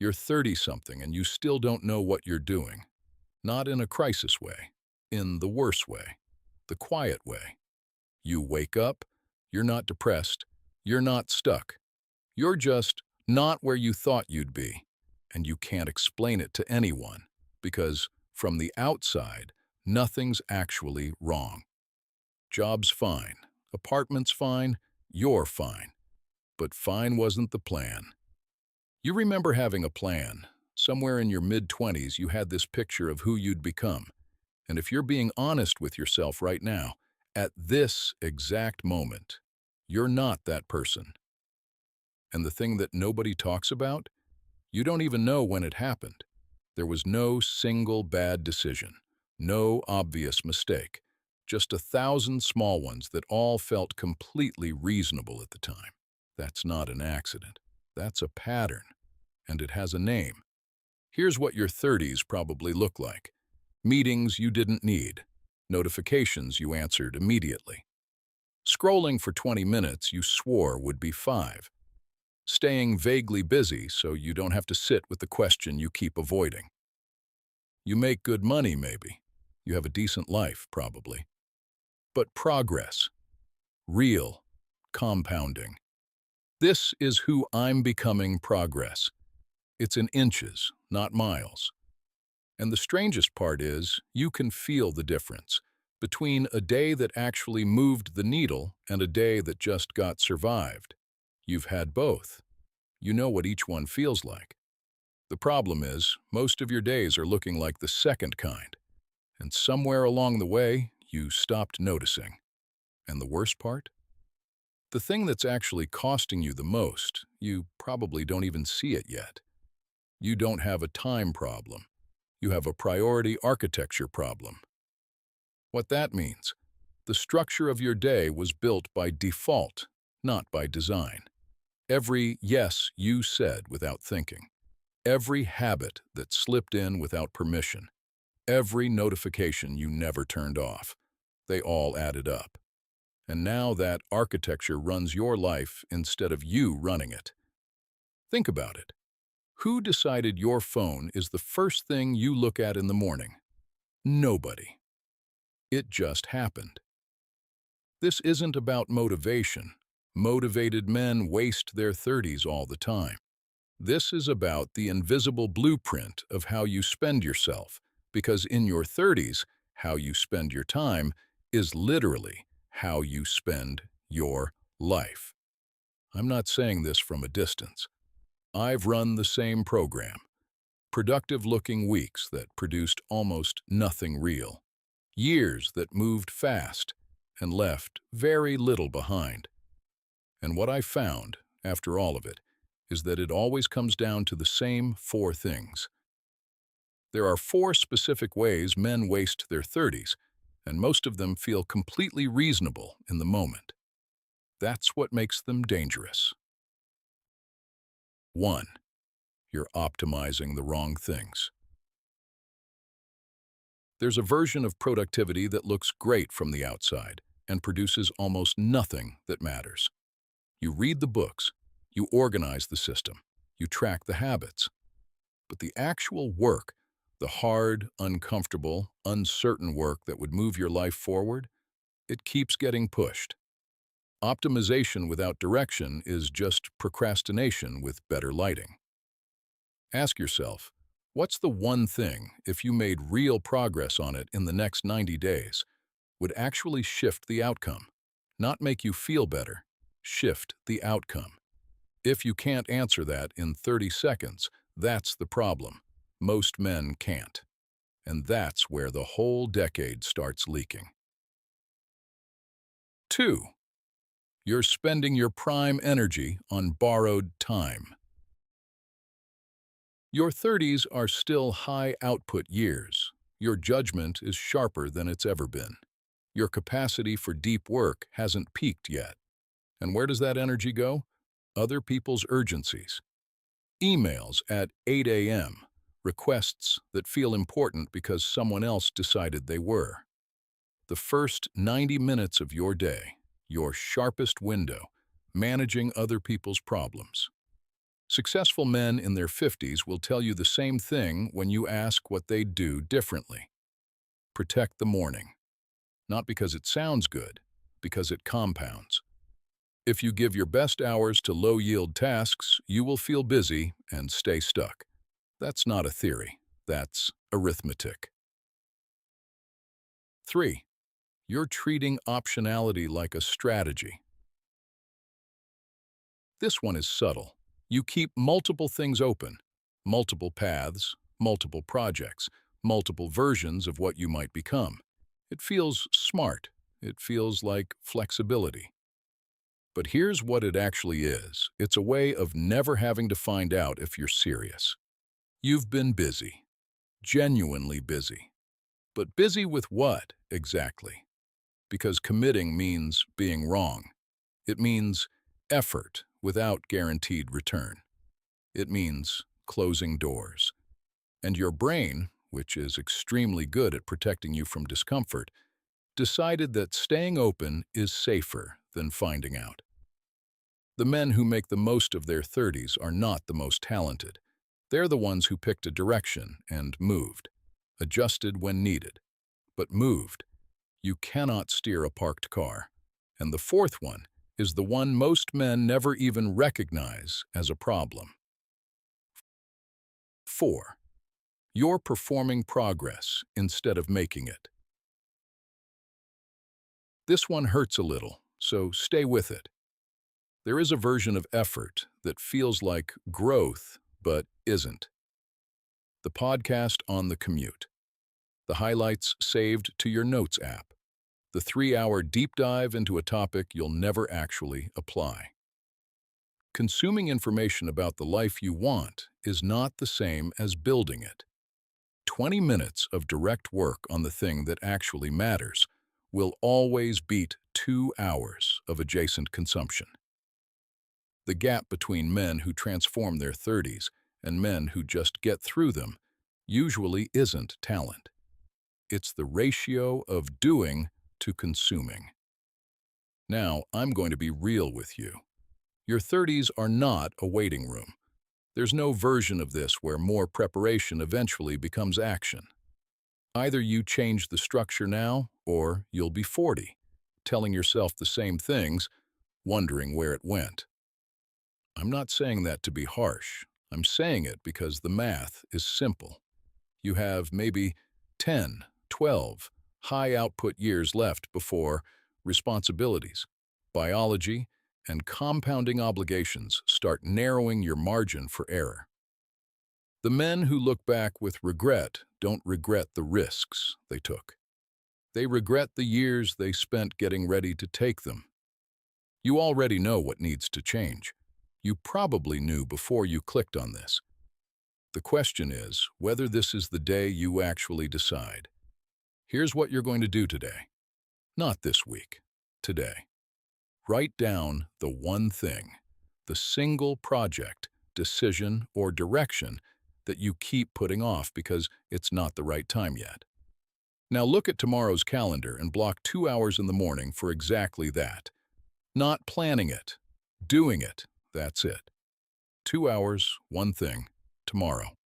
You're 30-something and you still don't know what you're doing. Not in a crisis way, in the worse way, the quiet way. You wake up, you're not depressed, you're not stuck. You're just not where you thought you'd be, and you can't explain it to anyone because, from the outside, nothing's actually wrong. Job's fine, apartment's fine, you're fine. But fine wasn't the plan. You remember having a plan. Somewhere in your mid-20s, you had this picture of who you'd become. And if you're being honest with yourself right now, at this exact moment, you're not that person. And the thing that nobody talks about, you don't even know when it happened. There was no single bad decision, no obvious mistake, just 1,000 small ones that all felt completely reasonable at the time. That's not an accident. That's a pattern, and it has a name. Here's what your 30s probably look like. Meetings you didn't need. Notifications you answered immediately. Scrolling for 20 minutes you swore would be 5. Staying vaguely busy so you don't have to sit with the question you keep avoiding. You make good money, maybe. You have a decent life, probably. But progress. Real. Compounding. This is who I'm becoming progress. It's in inches, not miles. And the strangest part is, you can feel the difference between a day that actually moved the needle and a day that just got survived. You've had both. You know what each one feels like. The problem is, most of your days are looking like the second kind. And somewhere along the way, you stopped noticing. And the worst part? The thing that's actually costing you the most, you probably don't even see it yet. You don't have a time problem. You have a priority architecture problem. What that means, the structure of your day was built by default, not by design. Every yes you said without thinking. Every habit that slipped in without permission. Every notification you never turned off. They all added up. And now that architecture runs your life instead of you running it. Think about it. Who decided your phone is the first thing you look at in the morning? Nobody. It just happened. This isn't about motivation. Motivated men waste their 30s all the time. This is about the invisible blueprint of how you spend yourself, because in your 30s, how you spend your time is literally how you spend your life. I'm not saying this from a distance. I've run the same program. Productive-looking weeks that produced almost nothing real. Years that moved fast and left very little behind. And what I found, after all of it, is that it always comes down to the same 4 things. There are 4 specific ways men waste their 30s, and most of them feel completely reasonable in the moment. That's what makes them dangerous. 1. You're optimizing the wrong things. There's a version of productivity that looks great from the outside and produces almost nothing that matters. You read the books, you organize the system, you track the habits. But the actual work, the hard, uncomfortable, uncertain work that would move your life forward, it keeps getting pushed. Optimization without direction is just procrastination with better lighting. Ask yourself, what's the one thing, if you made real progress on it in the next 90 days, would actually shift the outcome? Not make you feel better, shift the outcome. If you can't answer that in 30 seconds, that's the problem. Most men can't. And that's where the whole decade starts leaking. 2. You're spending your prime energy on borrowed time. Your 30s are still high-output years. Your judgment is sharper than it's ever been. Your capacity for deep work hasn't peaked yet. And where does that energy go? Other people's urgencies. Emails at 8 a.m., requests that feel important because someone else decided they were. The first 90 minutes of your day, your sharpest window, managing other people's problems. Successful men in their 50s will tell you the same thing when you ask what they'd do differently. Protect the morning. Not because it sounds good, because it compounds. If you give your best hours to low-yield tasks, you will feel busy and stay stuck. That's not a theory. That's arithmetic. 3. You're treating optionality like a strategy. This one is subtle. You keep multiple things open, multiple paths, multiple projects, multiple versions of what you might become. It feels smart. It feels like flexibility. But here's what it actually is. It's a way of never having to find out if you're serious. You've been busy, genuinely busy. But busy with what, exactly? Because committing means being wrong. It means effort without guaranteed return. It means closing doors. And your brain, which is extremely good at protecting you from discomfort, decided that staying open is safer than finding out. The men who make the most of their 30s are not the most talented. They're the ones who picked a direction and moved, adjusted when needed, but moved. You cannot steer a parked car. And the fourth one is the one most men never even recognize as a problem. 4. You're performing progress instead of making it. This one hurts a little, so stay with it. There is a version of effort that feels like growth, but isn't. The podcast on the commute. The highlights saved to your notes app. The 3-hour deep dive into a topic you'll never actually apply. Consuming information about the life you want is not the same as building it. 20 minutes of direct work on the thing that actually matters will always beat 2 hours of adjacent consumption. The gap between men who transform their 30s and men who just get through them usually isn't talent. It's the ratio of doing to consuming. Now, I'm going to be real with you. Your 30s are not a waiting room. There's no version of this where more preparation eventually becomes action. Either you change the structure now, or you'll be 40, telling yourself the same things, wondering where it went. I'm not saying that to be harsh. I'm saying it because the math is simple. You have maybe 10, 12 high-output years left before responsibilities, biology, and compounding obligations start narrowing your margin for error. The men who look back with regret don't regret the risks they took. They regret the years they spent getting ready to take them. You already know what needs to change. You probably knew before you clicked on this. The question is whether this is the day you actually decide. Here's what you're going to do today. Not this week. Today. Write down the one thing, the single project, decision, or direction that you keep putting off because it's not the right time yet. Now look at tomorrow's calendar and block 2 hours in the morning for exactly that. Not planning it, doing it, that's it. 2 hours, one thing, tomorrow.